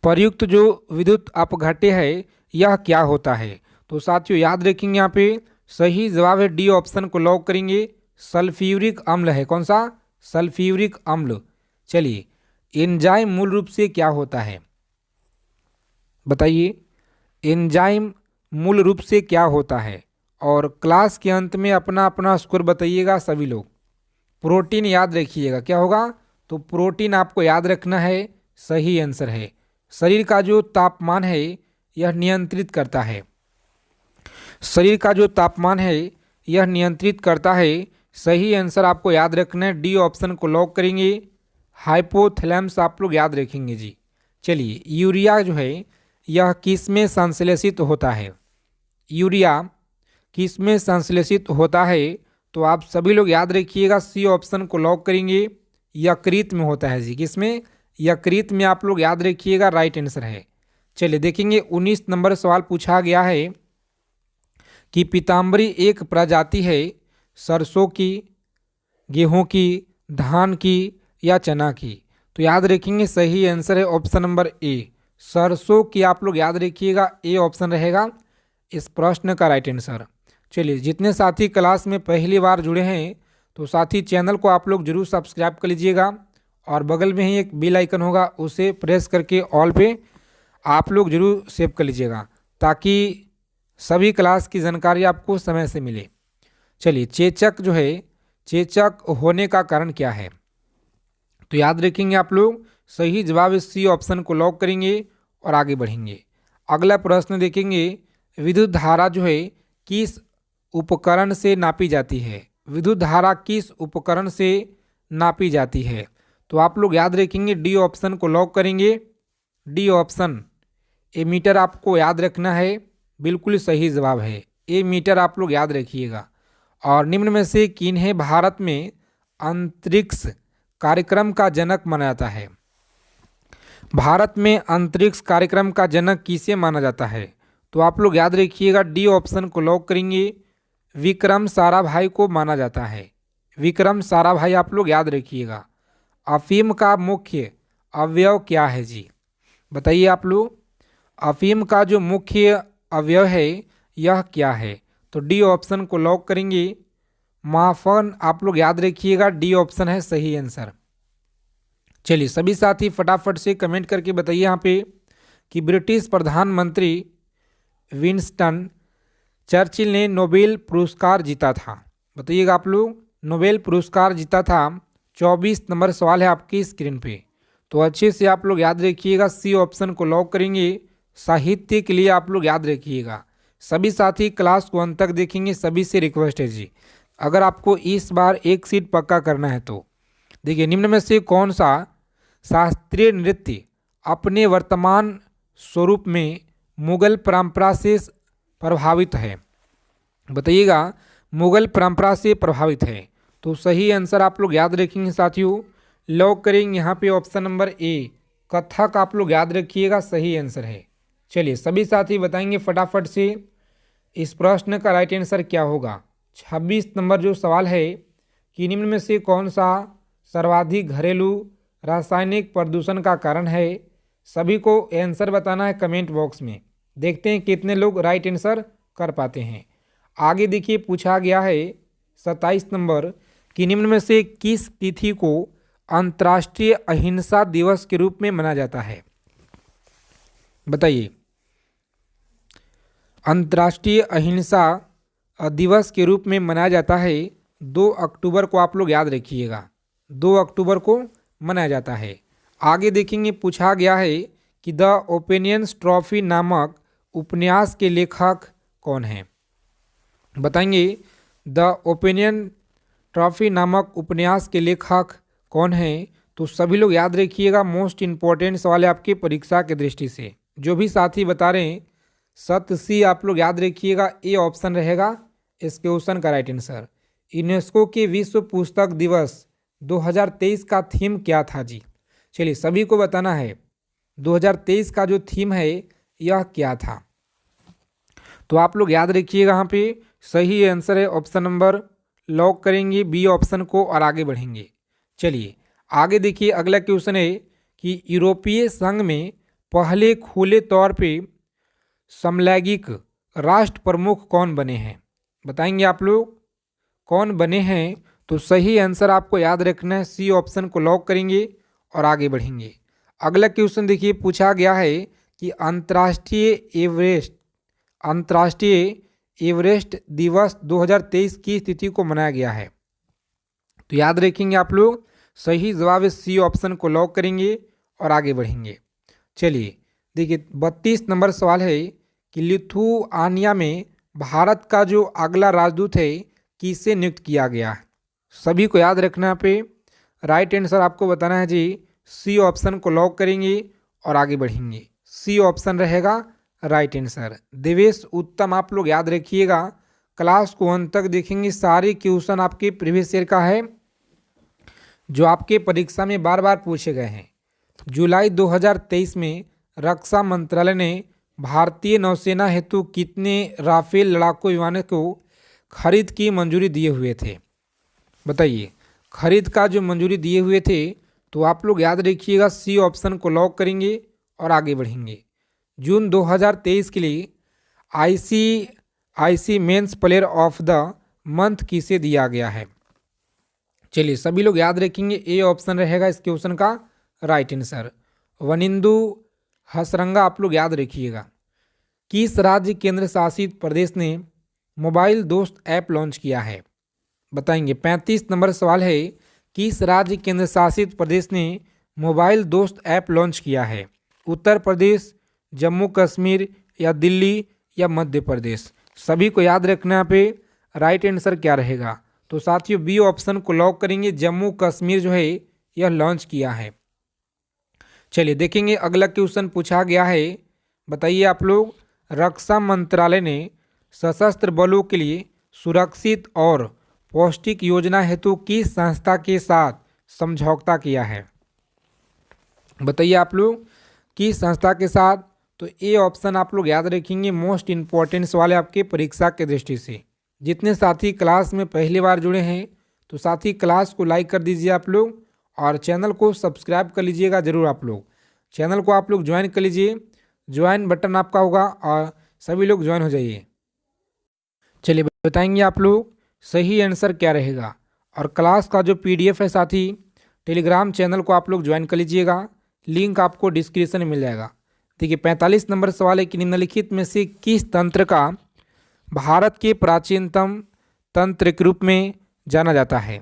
प्रयुक्त जो विद्युत अपघट्य है यह क्या होता है। तो साथियों याद रखेंगे यहाँ पे सही जवाब है डी ऑप्शन को लॉक करेंगे। सल्फ्यूरिक अम्ल है। कौन सा? सल्फ्यूरिक अम्ल। चलिए एंजाइम मूल रूप से क्या होता है बताइए। एंजाइम मूल रूप से क्या होता है। और क्लास के अंत में अपना अपना स्कोर बताइएगा सभी लोग। प्रोटीन याद रखिएगा क्या होगा। तो प्रोटीन आपको याद रखना है सही आंसर है। शरीर का जो तापमान है यह नियंत्रित करता है। शरीर का जो तापमान है यह नियंत्रित करता है। सही आंसर आपको याद रखना है डी ऑप्शन को लॉक करेंगे। हाइपोथैलेमस आप लोग याद रखेंगे जी। चलिए यूरिया जो है यह किस में संश्लेषित होता है। यूरिया किस में संश्लेषित होता है। तो आप सभी लोग याद रखिएगा सी ऑप्शन को लॉक करेंगे। यकृत में होता है जी। किस में? यकृत में आप लोग याद रखिएगा राइट आंसर है। चलिए देखेंगे 19 नंबर सवाल पूछा गया है कि पीताम्बरी एक प्रजाति है सरसों की, गेहूं की, धान की या चना की। तो याद रखेंगे सही आंसर है ऑप्शन नंबर ए, सरसों की। आप लोग याद रखिएगा ए ऑप्शन रहेगा इस प्रश्न का राइट आंसर। चलिए जितने साथी क्लास में पहली बार जुड़े हैं तो साथी चैनल को आप लोग जरूर सब्सक्राइब कर लीजिएगा और बगल में ही एक बेल आइकन होगा उसे प्रेस करके ऑल पे आप लोग जरूर सेव कर लीजिएगा ताकि सभी क्लास की जानकारी आपको समय से मिले। चलिए चेचक जो है, चेचक होने का कारण क्या है। तो याद रखेंगे आप लोग सही जवाब सी ऑप्शन को लॉक करेंगे और आगे बढ़ेंगे। अगला प्रश्न देखेंगे विद्युत धारा जो है किस उपकरण से नापी जाती है। विद्युत धारा किस उपकरण से नापी जाती है। तो आप लोग याद रखेंगे डी ऑप्शन को लॉक करेंगे। डी ऑप्शन एमीटर आपको याद रखना है, बिल्कुल सही जवाब है एमीटर। आप लोग याद रखिएगा। और निम्न में से किन्हें भारत में अंतरिक्ष कार्यक्रम का जनक माना जाता है। भारत में अंतरिक्ष कार्यक्रम का जनक किसे माना जाता है। तो आप लोग याद रखिएगा डी ऑप्शन को लॉक करेंगे। विक्रम साराभाई को माना जाता है। विक्रम साराभाई आप लोग याद रखिएगा। अफीम का मुख्य अवयव क्या है जी, बताइए आप लोग। अफीम का जो मुख्य अवयव है यह क्या है? तो डी ऑप्शन को लॉक करेंगे। माफन आप लोग याद रखिएगा, डी ऑप्शन है सही आंसर। चलिए सभी साथी फटाफट से कमेंट करके बताइए यहाँ पे कि ब्रिटिश प्रधानमंत्री विंस्टन चर्चिल ने नोबेल पुरस्कार जीता था। बताइएगा आप लोग, नोबेल पुरस्कार जीता था। 24 नंबर सवाल है आपकी स्क्रीन पे। तो अच्छे से आप लोग याद रखिएगा, सी ऑप्शन को लॉक करेंगे। साहित्य के लिए आप लोग याद रखिएगा। सभी साथी क्लास को अंत तक देखेंगे, सभी से रिक्वेस्ट है जी, अगर आपको इस बार एक सीट पक्का करना है तो देखिए, निम्न में से कौन सा शास्त्रीय नृत्य अपने वर्तमान स्वरूप में मुगल परंपरा से प्रभावित है? बताइएगा, मुगल परंपरा से प्रभावित है। तो सही आंसर आप लोग याद रखेंगे साथियों, लॉक करेंगे यहाँ पे ऑप्शन नंबर ए, कथक आप लोग याद रखिएगा, सही आंसर है। चलिए सभी साथी बताएंगे फटाफट से इस प्रश्न का राइट आंसर क्या होगा। 26 नंबर जो सवाल है कि निम्न में से कौन सा सर्वाधिक घरेलू रासायनिक प्रदूषण का कारण है? सभी को आंसर बताना है कमेंट बॉक्स में। देखते हैं कितने लोग राइट आंसर कर पाते हैं। आगे देखिए पूछा गया है 27 नंबर कि निम्न में से किस तिथि को अंतर्राष्ट्रीय अहिंसा दिवस के रूप में मनाया जाता है? बताइए, अंतर्राष्ट्रीय अहिंसा दिवस के रूप में मनाया जाता है 2 अक्टूबर को। आप लोग याद रखिएगा, 2 अक्टूबर को मनाया जाता है। आगे देखेंगे पूछा गया है कि द ओपिनियंस ट्रॉफी नामक उपन्यास के लेखक कौन हैं? बताएंगे, द ओपिनियन ट्रॉफी नामक उपन्यास के लेखक कौन हैं? तो सभी लोग याद रखिएगा, मोस्ट इम्पॉर्टेंट सवाल है आपकी परीक्षा की दृष्टि से। जो भी साथी बता रहे हैं सत्य सी आप लोग याद रखिएगा, ए ऑप्शन रहेगा इस क्वेश्चन का राइट आंसर। यूनेस्को के विश्व पुस्तक दिवस 2023 का थीम क्या था जी? चलिए सभी को बताना है 2023 का जो थीम है यह क्या था? तो आप लोग याद रखिएगा, यहाँ पे सही आंसर है ऑप्शन नंबर, लॉक करेंगे बी ऑप्शन को और आगे बढ़ेंगे। चलिए आगे देखिए, अगला क्वेश्चन है कि यूरोपीय संघ में पहले खुले तौर पे समलैंगिक राष्ट्र प्रमुख कौन बने हैं? बताएंगे आप लोग कौन बने हैं? तो सही आंसर आपको याद रखना है, सी ऑप्शन को लॉक करेंगे और आगे बढ़ेंगे। अगला क्वेश्चन देखिए पूछा गया है कि अंतर्राष्ट्रीय एवरेस्ट दिवस 2023 की तिथि को मनाया गया है। तो याद रखेंगे आप लोग, सही जवाब सी ऑप्शन को लॉक करेंगे और आगे बढ़ेंगे। चलिए देखिए 32 नंबर सवाल है कि लिथुआनिया में भारत का जो अगला राजदूत है किसे नियुक्त किया गया? सभी को याद रखना पे राइट आंसर आपको बताना है जी, सी ऑप्शन को लॉक करेंगे और आगे बढ़ेंगे। सी ऑप्शन रहेगा राइट आंसर, देवेश उत्तम आप लोग याद रखिएगा। क्लास को अंत तक देखेंगे, सारे क्वेश्चन आपके प्रीवियस ईयर का है जो आपके परीक्षा में बार बार पूछे गए हैं। जुलाई 2023 में रक्षा मंत्रालय ने भारतीय नौसेना हेतु कितने राफेल लड़ाकू विमानों को खरीद की मंजूरी दिए हुए थे? बताइए, खरीद का जो मंजूरी दिए हुए थे तो आप लोग याद रखिएगा, सी ऑप्शन को लॉक करेंगे और आगे बढ़ेंगे। जून 2023 के लिए ICC men's player of the month किसे दिया गया है? चलिए सभी लोग याद रखेंगे, ए ऑप्शन रहेगा इस क्वेश्चन का राइट आंसर। वनिंदु हसरंगा आप लोग याद रखिएगा। किस राज्य केंद्र शासित प्रदेश ने मोबाइल दोस्त ऐप लॉन्च किया है? बताएंगे, 35 नंबर सवाल है, किस राज्य केंद्र शासित प्रदेश ने मोबाइल दोस्त ऐप लॉन्च किया है? उत्तर प्रदेश, जम्मू कश्मीर या दिल्ली या मध्य प्रदेश? सभी को याद रखना पे राइट आंसर क्या रहेगा? तो साथियों बी ऑप्शन को लॉक करेंगे, जम्मू कश्मीर जो है यह लॉन्च किया है। चलिए देखेंगे अगला क्वेश्चन पूछा गया है, बताइए आप लोग, रक्षा मंत्रालय ने सशस्त्र बलों के लिए सुरक्षित और पौष्टिक योजना हेतु किस संस्था के साथ समझौता किया है? बताइए आप लोग किस संस्था के साथ? तो ए ऑप्शन आप लोग याद रखेंगे, मोस्ट इम्पॉर्टेंट सवाल है आपके परीक्षा के दृष्टि से। जितने साथी क्लास में पहली बार जुड़े हैं तो साथी क्लास को लाइक कर दीजिए आप लोग और चैनल को सब्सक्राइब कर लीजिएगा ज़रूर। आप लोग चैनल को आप लोग ज्वाइन कर लीजिए, ज्वाइन बटन आपका होगा और सभी लोग ज्वाइन हो जाइए। चलिए बताएंगे आप लोग सही आंसर क्या रहेगा। और क्लास का जो पीडीएफ है साथी टेलीग्राम चैनल को आप लोग ज्वाइन कर लीजिएगा, लिंक आपको डिस्क्रिप्शन में मिल जाएगा। देखिए 45 नंबर सवाल है कि निम्नलिखित में से किस तंत्र का भारत के प्राचीनतम तंत्र के रूप में जाना जाता है।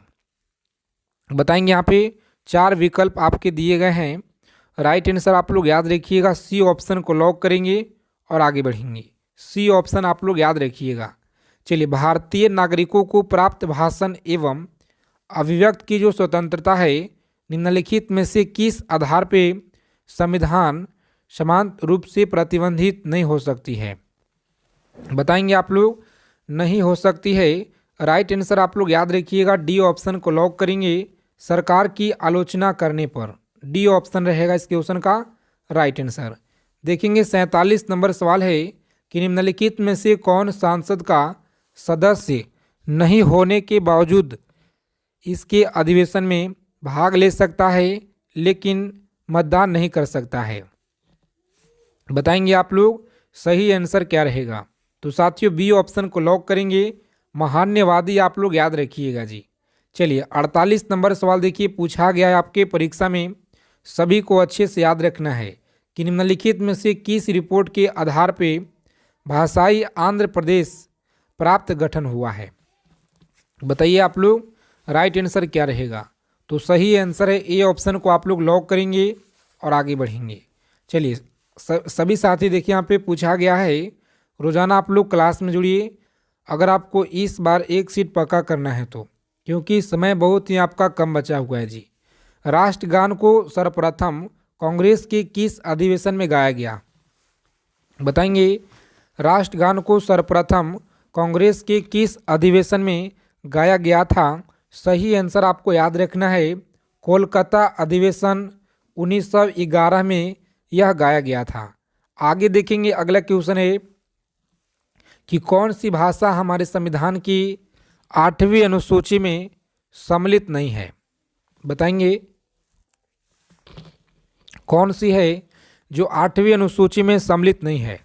बताएंगे यहाँ पे 4 विकल्प आपके दिए गए हैं। राइट आंसर आप लोग याद रखिएगा, सी ऑप्शन को लॉक करेंगे और आगे बढ़ेंगे। सी ऑप्शन आप लोग याद रखिएगा। चलिए, भारतीय नागरिकों को प्राप्त भाषण एवं अभिव्यक्ति की जो स्वतंत्रता है निम्नलिखित में से किस आधार पे संविधान समान रूप से प्रतिबंधित नहीं हो सकती है। बताएंगे आप लोग नहीं हो सकती है। राइट आंसर आप लोग याद रखिएगा, डी ऑप्शन को लॉक करेंगे, सरकार की आलोचना करने पर। डी ऑप्शन रहेगा इस क्वेश्चन का राइट आंसर। देखेंगे 47 नंबर सवाल है कि निम्नलिखित में से कौन सांसद का सदस्य नहीं होने के बावजूद इसके अधिवेशन में भाग ले सकता है लेकिन मतदान नहीं कर सकता है। बताएंगे आप लोग सही आंसर क्या रहेगा। तो साथियों बी ऑप्शन को लॉक करेंगे, महान्यवादी आप लोग याद रखिएगा जी। चलिए 48 नंबर सवाल देखिए, पूछा गया है आपके परीक्षा में, सभी को अच्छे से याद रखना है कि निम्नलिखित में से किस रिपोर्ट के आधार पे भाषाई आंध्र प्रदेश प्राप्त गठन हुआ है। बताइए आप लोग राइट आंसर क्या रहेगा। तो सही आंसर है ए ऑप्शन को आप लोग लॉक करेंगे और आगे बढ़ेंगे। चलिए सभी साथी देखिए यहाँ पे पूछा गया है, रोज़ाना आप लोग क्लास में जुड़िए अगर आपको इस बार एक सीट पक्का करना है तो, क्योंकि समय बहुत ही आपका कम बचा हुआ है जी। राष्ट्रगान को सर्वप्रथम कांग्रेस के किस अधिवेशन में गाया गया। बताएंगे राष्ट्रगान को सर्वप्रथम कांग्रेस के किस अधिवेशन में गाया गया था। सही आंसर आपको याद रखना है, कोलकाता अधिवेशन 1911 में यह गाया गया था। आगे देखेंगे अगला क्वेश्चन है कि कौन सी भाषा हमारे संविधान की 8वीं अनुसूची में सम्मिलित नहीं है। बताएंगे कौन सी है जो 8वीं अनुसूची में सम्मिलित नहीं है।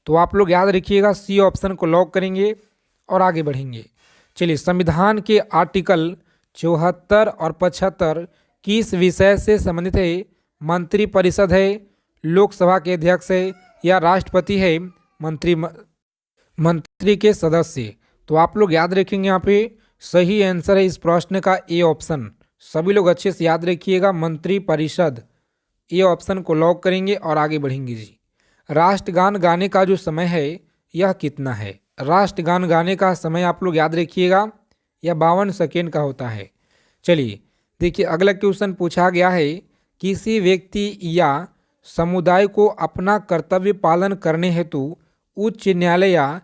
तो आप लोग याद रखिएगा, सी ऑप्शन को लॉक करेंगे और आगे बढ़ेंगे। चलिए, संविधान के आर्टिकल 74 और 75 किस विषय से संबंधित है। मंत्रिपरिषद है, लोकसभा के अध्यक्ष है या राष्ट्रपति है, मंत्री के सदस्य। तो आप लोग याद रखेंगे यहाँ पे सही आंसर है इस प्रश्न का ए ऑप्शन। सभी लोग अच्छे से याद रखिएगा, मंत्रिपरिषद। ए ऑप्शन को लॉक करेंगे और आगे बढ़ेंगे जी। राष्ट्रगान गाने का जो समय है यह कितना है। राष्ट्रगान गाने का समय आप लोग याद रखिएगा, यह 52 सेकेंड का होता है। चलिए देखिए अगला क्वेश्चन पूछा गया है, किसी व्यक्ति या समुदाय को अपना कर्तव्य पालन करने हेतु उच्च न्यायालय या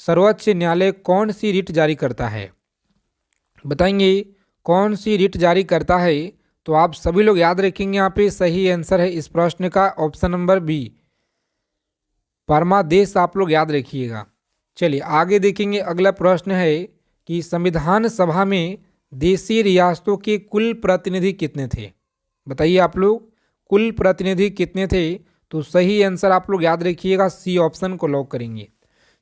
सर्वोच्च न्यायालय कौन सी रिट जारी करता है। बताएंगे कौन सी रिट जारी करता है। तो आप सभी लोग याद रखेंगे, यहाँ पे सही आंसर है इस प्रश्न का ऑप्शन नंबर बी, परमादेश आप लोग याद रखिएगा। चलिए आगे देखेंगे अगला प्रश्न है कि संविधान सभा में देशी रियासतों के कुल प्रतिनिधि कितने थे। बताइए आप लोग कुल प्रतिनिधि कितने थे। तो सही आंसर आप लोग याद रखिएगा, सी ऑप्शन को लॉक करेंगे।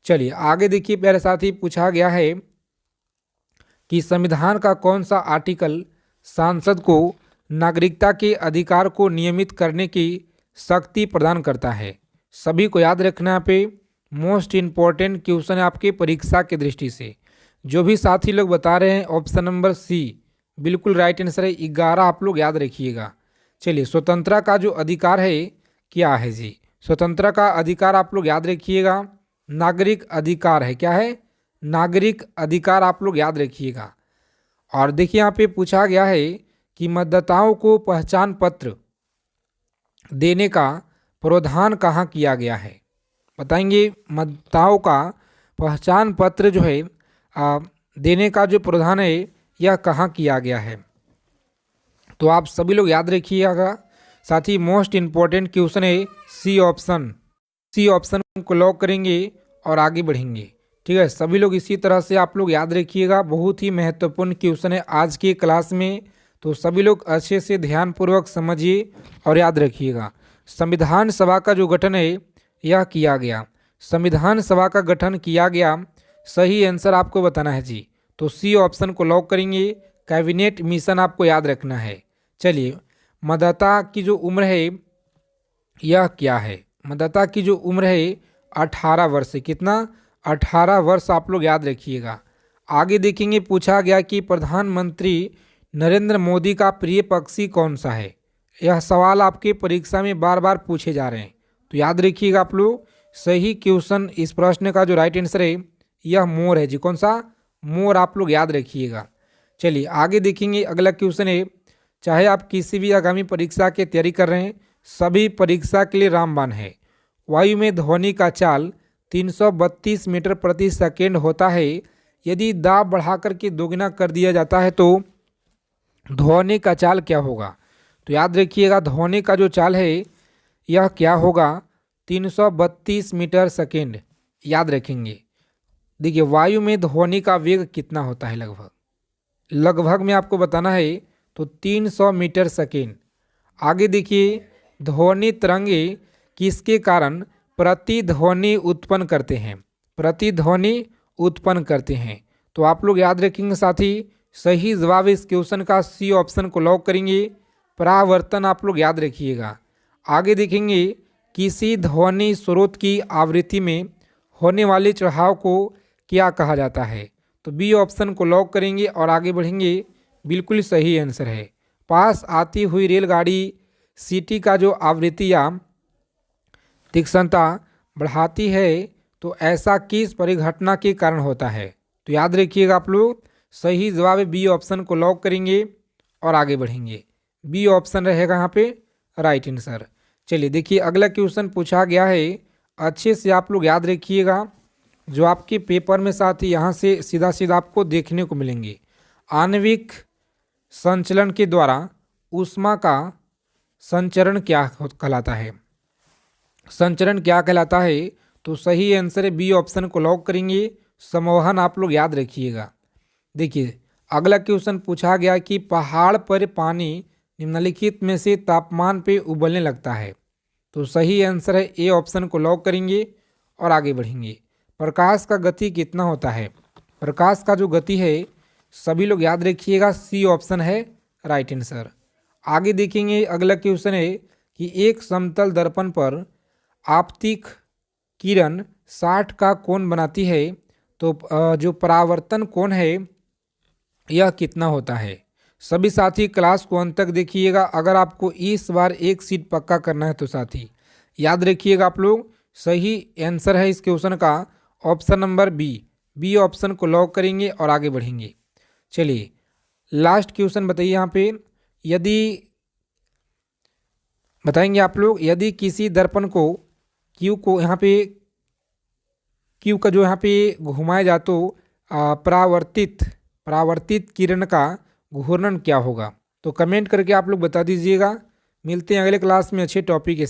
चलिए आगे देखिए प्यारे साथी, पूछा गया है कि संविधान का कौन सा आर्टिकल सांसद को नागरिकता के अधिकार को नियमित करने की शक्ति प्रदान करता है। सभी को याद रखना पे मोस्ट इम्पॉर्टेंट क्वेश्चन है आपके परीक्षा की दृष्टि से। जो भी साथी लोग बता रहे हैं ऑप्शन नंबर सी बिल्कुल राइट आंसर है, 11 आप लोग याद रखिएगा। चलिए स्वतंत्रता का जो अधिकार है क्या है जी। स्वतंत्रता का अधिकार आप लोग याद रखिएगा, नागरिक अधिकार है। क्या है, नागरिक अधिकार आप लोग याद रखिएगा। और देखिए यहाँ पे पूछा गया है कि मतदाताओं को पहचान पत्र देने का प्रावधान कहाँ किया गया है। बताएंगे मतदाताओं का पहचान पत्र जो है देने का जो प्रावधान है यह कहाँ किया गया है। तो आप सभी लोग याद रखिएगा। साथ ही मोस्ट इम्पॉर्टेंट क्वेश्चन है सी ऑप्शन। सी ऑप्शन को लॉक करेंगे और आगे बढ़ेंगे। ठीक है, सभी लोग इसी तरह से आप लोग याद रखिएगा, बहुत ही महत्वपूर्ण क्वेश्चन है आज की क्लास में। तो सभी लोग अच्छे से ध्यानपूर्वक समझिए और याद रखिएगा। संविधान सभा का जो गठन है यह किया गया। संविधान सभा का गठन किया गया। सही आंसर आपको बताना है जी। तो सी ऑप्शन को लॉक करेंगे। कैबिनेट मिशन आपको याद रखना है। चलिए, मतदाता की जो उम्र है यह क्या है? मतदाता की जो उम्र है 18 वर्ष। कितना? 18 वर्ष आप लोग याद रखिएगा। आगे देखेंगे, पूछा गया कि प्रधानमंत्री नरेंद्र मोदी का प्रिय पक्षी कौन सा है? यह सवाल आपके परीक्षा में बार बार पूछे जा रहे हैं, तो याद रखिएगा आप लोग। सही क्वेश्चन, इस प्रश्न का जो राइट आंसर है यह मोर है जी। कौन सा? मोर आप लोग याद रखिएगा। चलिए आगे देखेंगे, अगला क्वेश्चन है, चाहे आप किसी भी आगामी परीक्षा की तैयारी कर रहे हैं, सभी परीक्षा के लिए रामबाण है। वायु में ध्वनि का चाल 332 मीटर प्रति सेकेंड होता है। यदि दाब बढ़ाकर के दोगुना कर दिया जाता है तो ध्वनि का चाल क्या होगा? तो याद रखिएगा, ध्वनि का जो चाल है यह क्या होगा? 332 मीटर सेकेंड याद रखेंगे। देखिए, वायु में ध्वनि का वेग कितना होता है? लगभग में आपको बताना है तो 300 मीटर सेकेंड। आगे देखिए, ध्वनि तरंगे किसके कारण प्रतिध्वनि उत्पन्न करते हैं? प्रतिध्वनि उत्पन्न करते हैं। तो आप लोग याद रखेंगे साथी, सही जवाब इस क्वेश्चन का सी ऑप्शन को लॉक करेंगे। परावर्तन आप लोग याद रखिएगा। आगे देखेंगे, किसी ध्वनि स्रोत की आवृत्ति में होने वाले चढ़ाव को क्या कहा जाता है? तो बी ऑप्शन को लॉक करेंगे और आगे बढ़ेंगे। बिल्कुल सही आंसर है। पास आती हुई रेलगाड़ी सीटी का जो आवृत्ति या तीक्ष्णता बढ़ाती है, तो ऐसा किस परिघटना के कारण होता है? तो याद रखिएगा आप लोग, सही जवाब बी ऑप्शन को लॉक करेंगे और आगे बढ़ेंगे। बी ऑप्शन रहेगा यहाँ पे राइट आंसर। चलिए देखिए, अगला क्वेश्चन पूछा गया है, अच्छे से आप लोग याद रखिएगा, जो आपके पेपर में साथ ही यहाँ से सीधा सीधा आपको देखने को मिलेंगे। आणविक संचलन के द्वारा ऊष्मा का संचरण क्या कहलाता है? संचरण क्या कहलाता है? तो सही आंसर है बी ऑप्शन को लॉक करेंगे। संवहन आप लोग याद रखिएगा। देखिए, अगला क्वेश्चन पूछा गया कि पहाड़ पर पानी निम्नलिखित में से तापमान पे उबलने लगता है। तो सही आंसर है ए ऑप्शन को लॉक करेंगे और आगे बढ़ेंगे। प्रकाश का गति कितना होता है? प्रकाश का जो गति है सभी लोग याद रखिएगा, सी ऑप्शन है राइट आंसर। आगे देखेंगे, अगला क्वेश्चन है कि एक समतल दर्पण पर आपतित किरण 60 का कोण बनाती है, तो जो परावर्तन कोण है यह कितना होता है? सभी साथी क्लास को अंत तक देखिएगा। अगर आपको इस बार एक सीट पक्का करना है तो साथी याद रखिएगा आप लोग, सही आंसर है इस क्वेश्चन का ऑप्शन नंबर बी ऑप्शन को लॉक करेंगे और आगे बढ़ेंगे। चलिए लास्ट क्वेश्चन बताइए यहाँ पे, यदि बताएंगे आप लोग, यदि किसी दर्पण को क्यू को यहाँ पे क्यू का जो यहाँ पे घुमाया जा तो परावर्तित किरण का घूर्णन क्या होगा? तो कमेंट करके आप लोग बता दीजिएगा। मिलते हैं अगले क्लास में अच्छे टॉपिक के